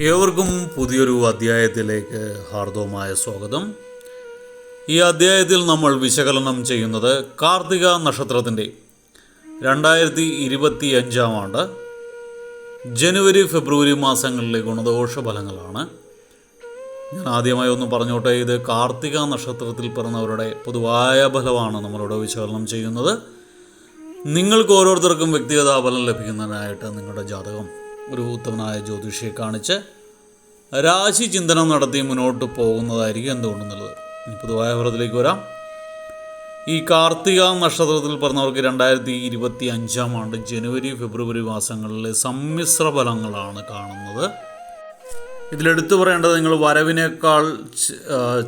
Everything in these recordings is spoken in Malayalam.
ഏവർക്കും പുതിയൊരു അധ്യായത്തിലേക്ക് ഹാർദവമായ സ്വാഗതം. ഈ അധ്യായത്തിൽ നമ്മൾ വിശകലനം ചെയ്യുന്നത് കാർത്തിക നക്ഷത്രത്തിൻ്റെ 2025 ആണ്ട് ജനുവരി ഫെബ്രുവരി മാസങ്ങളിലെ ഗുണദോഷ ഫലങ്ങളാണ്. ഞാൻ ആദ്യമായി ഒന്ന് പറഞ്ഞോട്ടെ, ഇത് കാർത്തിക നക്ഷത്രത്തിൽ പിറന്നവരുടെ പൊതുവായ ഫലമാണ് നമ്മളിവിടെ വിശകലനം ചെയ്യുന്നത്. നിങ്ങൾക്ക് ഓരോരുത്തർക്കും വ്യക്തിഗത ഫലം ലഭിക്കുന്നതിനായിട്ട് നിങ്ങളുടെ ജാതകം ഒരു ഉത്തമനായ ജ്യോതിഷിയെ കാണിച്ച് രാശി ചിന്തനം നടത്തി മുന്നോട്ട് പോകുന്നതായിരിക്കും എന്തുകൊണ്ടെന്നുള്ളത്. ഇനി പൊതുവായ ഫലത്തിലേക്ക് വരാം. ഈ കാർത്തിക നക്ഷത്രത്തിൽ പറഞ്ഞവർക്ക് 2025 ആണ്ട് ജനുവരി ഫെബ്രുവരി മാസങ്ങളിലെ സമ്മിശ്ര ഫലങ്ങളാണ് കാണുന്നത്. ഇതിലെടുത്തു പറയേണ്ടത്, നിങ്ങൾ വരവിനേക്കാൾ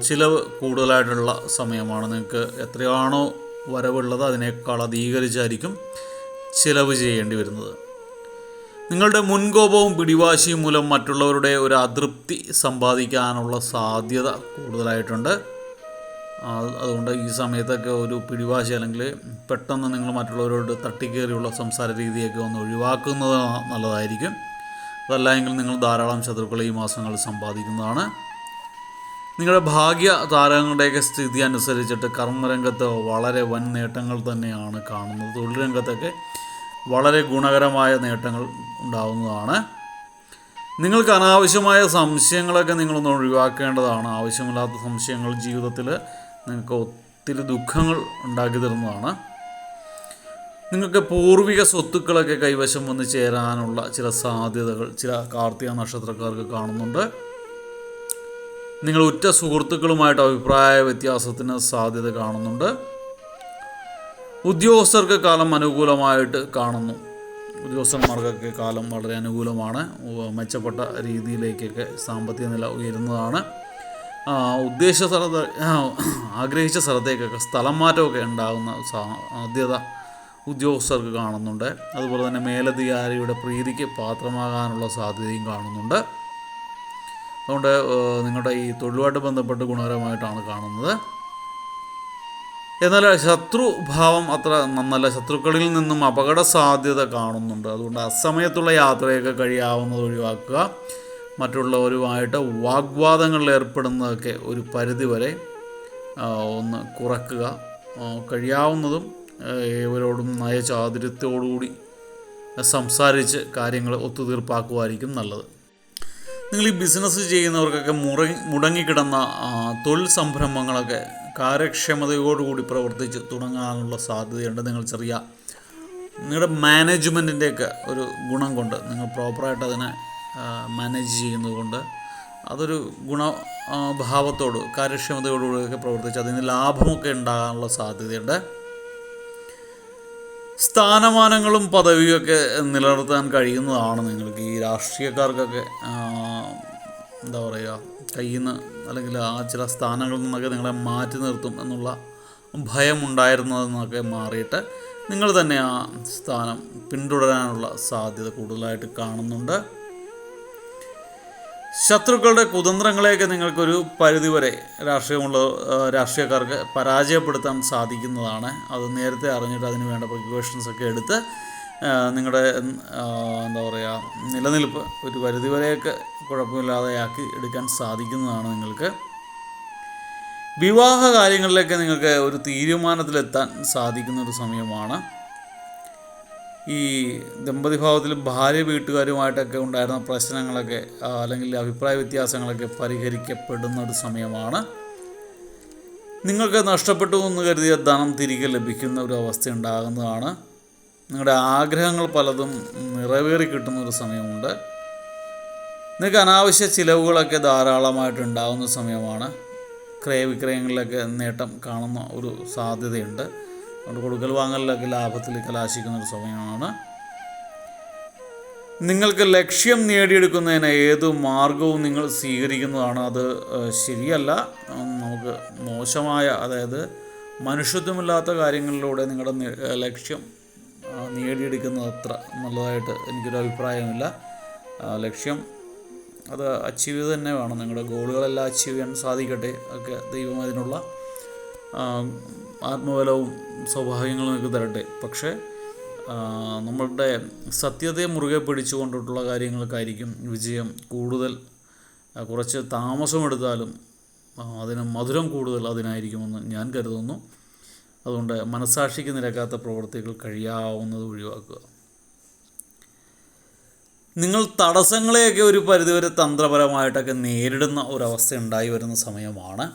ചിലവ് കൂടുതലായിട്ടുള്ള സമയമാണ്. നിങ്ങൾക്ക് എത്രയാണോ വരവുള്ളത് അതിനേക്കാൾ അധികരിച്ചായിരിക്കും ചിലവ് ചെയ്യേണ്ടി വരുന്നത്. നിങ്ങളുടെ മുൻകോപവും പിടിവാശിയും മൂലം മറ്റുള്ളവരുടെ ഒരു അതൃപ്തി സമ്പാദിക്കാനുള്ള സാധ്യത കൂടുതലായിട്ടുണ്ട്. അതുകൊണ്ട് ഈ സമയത്തൊക്കെ ഒരു പിടിവാശി അല്ലെങ്കിൽ പെട്ടെന്ന് നിങ്ങൾ മറ്റുള്ളവരോട് തട്ടിക്കേറിയുള്ള സംസാര രീതിയൊക്കെ ഒന്ന് ഒഴിവാക്കുന്നത് നല്ലതായിരിക്കും. അതല്ല എങ്കിൽ നിങ്ങൾ ധാരാളം ശത്രുക്കളെ ഈ മാസങ്ങളിൽ സമ്പാദിക്കുന്നതാണ്. നിങ്ങളുടെ ഭാഗ്യ താരങ്ങളുടെയൊക്കെ സ്ഥിതി അനുസരിച്ചിട്ട് കർമ്മരംഗത്ത് വളരെ വൻ നേട്ടങ്ങൾ തന്നെയാണ് കാണുന്നത്. തൊഴിൽ രംഗത്തൊക്കെ വളരെ ഗുണകരമായ നേട്ടങ്ങൾ ഉണ്ടാവുന്നതാണ്. നിങ്ങൾക്ക് അനാവശ്യമായ സംശയങ്ങളൊക്കെ നിങ്ങളൊന്ന് ഒഴിവാക്കേണ്ടതാണ്. ആവശ്യമില്ലാത്ത സംശയങ്ങൾ ജീവിതത്തിൽ നിങ്ങൾക്ക് ഒത്തിരി ദുഃഖങ്ങൾ ഉണ്ടാക്കി തരുന്നതാണ്. നിങ്ങൾക്ക് പൂർവിക സ്വത്തുക്കളൊക്കെ കൈവശം വന്ന് ചേരാനുള്ള ചില സാധ്യതകൾ ചില കാർത്തിക നക്ഷത്രക്കാർക്ക് കാണുന്നുണ്ട്. നിങ്ങൾ ഉറ്റ സുഹൃത്തുക്കളുമായിട്ട് അഭിപ്രായ വ്യത്യാസത്തിന് സാധ്യത കാണുന്നുണ്ട്. ഉദ്യോഗസ്ഥർക്ക് കാലം അനുകൂലമായിട്ട് കാണുന്നു. ഉദ്യോഗസ്ഥന്മാർക്കൊക്കെ കാലം വളരെ അനുകൂലമാണ്. മെച്ചപ്പെട്ട രീതിയിലേക്കൊക്കെ സാമ്പത്തിക നില ഉയരുന്നതാണ്. ഉദ്ദേശ സ്ഥലത്ത് ആഗ്രഹിച്ച സ്ഥലത്തേക്കൊക്കെ സ്ഥലം മാറ്റമൊക്കെ ഉണ്ടാകുന്ന സാധ്യത ഉദ്യോഗസ്ഥർക്ക് കാണുന്നുണ്ട്. അതുപോലെ തന്നെ മേലധികാരിയുടെ പ്രീതിക്ക് പാത്രമാകാനുള്ള സാധ്യതയും കാണുന്നുണ്ട്. അതുകൊണ്ട് നിങ്ങളുടെ ഈ തൊഴിലുമായിട്ട് ബന്ധപ്പെട്ട് ഗുണകരമായിട്ടാണ് കാണുന്നത്. എന്നാൽ ശത്രുഭാവം അത്ര നന്നല്ല. ശത്രുക്കളിൽ നിന്നും അപകട സാധ്യത കാണുന്നുണ്ട്. അതുകൊണ്ട് അസമയത്തുള്ള യാത്രയൊക്കെ കഴിയാവുന്നത് ഒഴിവാക്കുക. മറ്റുള്ളവരുമായിട്ട് വാഗ്വാദങ്ങളിൽ ഏർപ്പെടുന്നതൊക്കെ ഒരു പരിധിവരെ ഒന്ന് കുറയ്ക്കുക. കഴിയാവുന്നതും ഏവരോടും നയചാതുര്യത്തോടുകൂടി സംസാരിച്ച് കാര്യങ്ങൾ ഒത്തുതീർപ്പാക്കുമായിരിക്കും നല്ലത്. നിങ്ങൾ ഈ ബിസിനസ് ചെയ്യുന്നവർക്കൊക്കെ മുടങ്ങിക്കിടന്ന തൊഴിൽ സംരംഭങ്ങളൊക്കെ കാര്യക്ഷമതയോടുകൂടി പ്രവർത്തിച്ച് തുടങ്ങാനുള്ള സാധ്യതയുണ്ട്. നിങ്ങളുടെ മാനേജ്മെൻറ്റിൻ്റെയൊക്കെ ഒരു ഗുണം കൊണ്ട് നിങ്ങൾ പ്രോപ്പറായിട്ട് അതിനെ മാനേജ് ചെയ്യുന്നത് കൊണ്ട് അതൊരു ഗുണഭാവത്തോട് കാര്യക്ഷമതയോടുകൂടിയൊക്കെ പ്രവർത്തിച്ച് അതിന് ലാഭമൊക്കെ ഉണ്ടാകാനുള്ള സാധ്യതയുണ്ട്. സ്ഥാനമാനങ്ങളും പദവിയൊക്കെ നിലനിർത്താൻ കഴിയുന്നതാണ് നിങ്ങൾക്ക്. ഈ രാഷ്ട്രീയക്കാർക്കൊക്കെ എന്താ പറയുക, കയ്യിൽ നിന്ന് അല്ലെങ്കിൽ ആ ചില സ്ഥാനങ്ങളിൽ നിന്നൊക്കെ നിങ്ങളെ മാറ്റി നിർത്തും എന്നുള്ള ഭയമുണ്ടായിരുന്നതെന്നൊക്കെ മാറിയിട്ട് നിങ്ങൾ തന്നെ ആ സ്ഥാനം പിന്തുടരാനുള്ള സാധ്യത കൂടുതലായിട്ട് കാണുന്നുണ്ട്. ശത്രുക്കളുടെ കുതന്ത്രങ്ങളെയൊക്കെ നിങ്ങൾക്കൊരു പരിധിവരെ രാഷ്ട്രീയക്കാർക്ക് പരാജയപ്പെടുത്താൻ സാധിക്കുന്നതാണ്. അത് നേരത്തെ അറിഞ്ഞിട്ട് അതിന് വേണ്ട പ്രിക്കോഷൻസൊക്കെ എടുത്ത് നിങ്ങളുടെ എന്താ പറയുക നിലനിൽപ്പ് ഒരു പരിധിവരെയൊക്കെ കുഴപ്പമില്ലാതെയാക്കി എടുക്കാൻ സാധിക്കുന്നതാണ് നിങ്ങൾക്ക്. വിവാഹ കാര്യങ്ങളിലൊക്കെ നിങ്ങൾക്ക് ഒരു തീരുമാനത്തിലെത്താൻ സാധിക്കുന്നൊരു സമയമാണ്. ഈ ദമ്പതിഭാവത്തിൽ ഭാര്യ വീട്ടുകാരുമായിട്ടൊക്കെ ഉണ്ടായിരുന്ന പ്രശ്നങ്ങളൊക്കെ അല്ലെങ്കിൽ അഭിപ്രായ വ്യത്യാസങ്ങളൊക്കെ പരിഹരിക്കപ്പെടുന്ന ഒരു സമയമാണ്. നിങ്ങൾക്ക് നഷ്ടപ്പെട്ടു എന്ന് കരുതിയ ധനം തിരികെ ലഭിക്കുന്ന ഒരു അവസ്ഥ ഉണ്ടാകുന്നതാണ്. നിങ്ങളുടെ ആഗ്രഹങ്ങൾ പലതും നിറവേറി കിട്ടുന്ന ഒരു സമയമുണ്ട്. നിങ്ങൾക്ക് അനാവശ്യ ചിലവുകളൊക്കെ ധാരാളമായിട്ട് ഉണ്ടാകുന്ന സമയമാണ്. ക്രയവിക്രയങ്ങളിലൊക്കെ നേട്ടം കാണുന്ന ഒരു സാധ്യതയുണ്ട്. അതുകൊണ്ട് കൊടുക്കൽ വാങ്ങലിലൊക്കെ ലാഭത്തിൽ കലാശിക്കുന്നൊരു സമയമാണ്. നിങ്ങൾക്ക് ലക്ഷ്യം നേടിയെടുക്കുന്നതിന് ഏതു മാർഗവും നിങ്ങൾ സ്വീകരിക്കുന്നതാണ്. അത് ശരിയല്ല. നമുക്ക് മോശമായ, അതായത് മനുഷ്യത്വമില്ലാത്ത കാര്യങ്ങളിലൂടെ നിങ്ങളുടെ ലക്ഷ്യം നേടിയെടുക്കുന്നത് അത്ര നല്ലതായിട്ട് എനിക്കൊരു അഭിപ്രായമില്ല. ലക്ഷ്യം അത് അച്ചീവ് ചെയ്ത് തന്നെ വേണം. നിങ്ങളുടെ ഗോളുകളെല്ലാം അച്ചീവ് ചെയ്യാൻ സാധിക്കട്ടെ. ഒക്കെ ദൈവം അതിനുള്ള ആത്മബലവും സൗഭാഗ്യങ്ങളും നിങ്ങൾക്ക് തരട്ടെ. പക്ഷേ നമ്മളുടെ സത്യതയെ മുറുകെ പിടിച്ചുകൊണ്ടിട്ടുള്ള കാര്യങ്ങൾക്കായിരിക്കും വിജയം കൂടുതൽ. കുറച്ച് താമസമെടുത്താലും അതിന് മധുരം കൂടുതൽ അതിനായിരിക്കുമെന്ന് ഞാൻ കരുതുന്നു. അതുകൊണ്ട് മനസ്സാക്ഷിക്ക് നിരക്കാത്ത പ്രവൃത്തികൾ കഴിയാവുന്നത് ഒഴിവാക്കുക. നിങ്ങൾ തടസ്സങ്ങളെയൊക്കെ ഒരു പരിധിവരെ തന്ത്രപരമായിട്ടൊക്കെ നേരിടുന്ന ഒരവസ്ഥ ഉണ്ടായി വരുന്ന സമയമാണ്.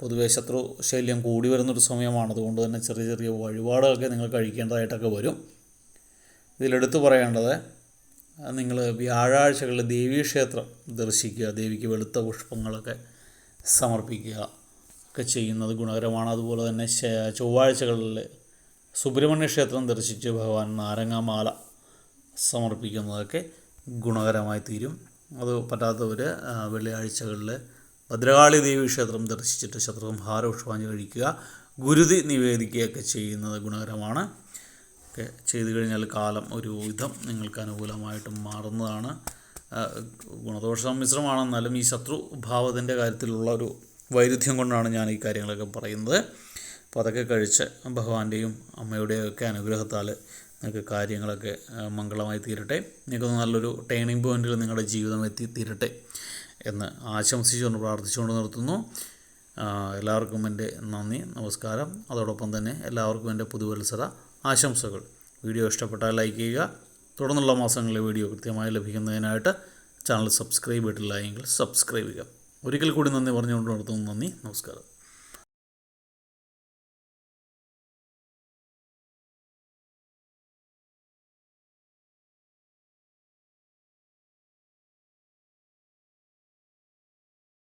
പൊതുവേ ശത്രു ശല്യം കൂടി വരുന്നൊരു സമയമാണ്. അതുകൊണ്ട് തന്നെ ചെറിയ ചെറിയ വഴിപാടുകളൊക്കെ നിങ്ങൾ കഴിക്കേണ്ടതായിട്ടൊക്കെ വരും. ഇതിലെടുത്തു പറയേണ്ടത്, നിങ്ങൾ വ്യാഴാഴ്ചകളിൽ ദേവീക്ഷേത്രം ദർശിക്കുക, ദേവിക്ക് വെളുത്ത പുഷ്പങ്ങളൊക്കെ സമർപ്പിക്കുക ഒക്കെ ചെയ്യുന്നത് ഗുണകരമാണ്. അതുപോലെ തന്നെ ചൊവ്വാഴ്ചകളിൽ സുബ്രഹ്മണ്യ ക്ഷേത്രം ദർശിച്ച് ഭഗവാൻ നാരങ്ങാമാല സമർപ്പിക്കുന്നതൊക്കെ ഗുണകരമായി തീരും. അത് പറ്റാത്തവർ വെള്ളിയാഴ്ചകളിൽ ഭദ്രകാളി ദേവി ക്ഷേത്രം ദർശിച്ചിട്ട് ശത്രുസംഹാര പുഷ്പാഞ്ജലി കഴിക്കുക, ഗുരുതി നിവേദിക്കുകയൊക്കെ ചെയ്യുന്നത് ഗുണകരമാണ്. ഒക്കെ ചെയ്തു കഴിഞ്ഞാൽ കാലം ഒരു വിധം നിങ്ങൾക്ക് അനുകൂലമായിട്ട് മാറുന്നതാണ്. ഗുണദോഷ സമ്മിശ്രമാണെന്നാലും ഈ ശത്രുഭാവത്തിൻ്റെ കാര്യത്തിലുള്ള ഒരു വൈരുദ്ധ്യം കൊണ്ടാണ് ഞാൻ ഈ കാര്യങ്ങളൊക്കെ പറയുന്നത്. അപ്പോൾ അതൊക്കെ കഴിച്ച് ഭഗവാന്റെയും അമ്മയുടെയും ഒക്കെ അനുഗ്രഹത്താൽ നിങ്ങൾക്ക് കാര്യങ്ങളൊക്കെ മംഗളമായി തീരട്ടെ. നിങ്ങൾക്കൊന്ന് നല്ലൊരു ടേണിംഗ് പോയിന്റിൽ നിങ്ങളുടെ ജീവിതം എത്തിത്തീരട്ടെ എന്ന് ആശംസിച്ചുകൊണ്ട് പ്രാർത്ഥിച്ചുകൊണ്ട് നിർത്തുന്നു. എല്ലാവർക്കും എൻ്റെ നന്ദി, നമസ്കാരം. അതോടൊപ്പം തന്നെ എല്ലാവർക്കും എൻ്റെ പുതുവത്സര ആശംസകൾ. വീഡിയോ ഇഷ്ടപ്പെട്ടാൽ ലൈക്ക് ചെയ്യുക. തുടർന്നുള്ള മാസങ്ങളിലെ വീഡിയോ കൃത്യമായി ലഭിക്കുന്നതിനായിട്ട് ചാനൽ സബ്സ്ക്രൈബ് ചെയ്തിട്ടില്ല എങ്കിൽ സബ്സ്ക്രൈബ് ചെയ്യുക. ഒരിക്കൽ കൂടി നന്ദി പറഞ്ഞുകൊണ്ട് നിർത്തുന്നു. നന്ദി, നമസ്കാരം.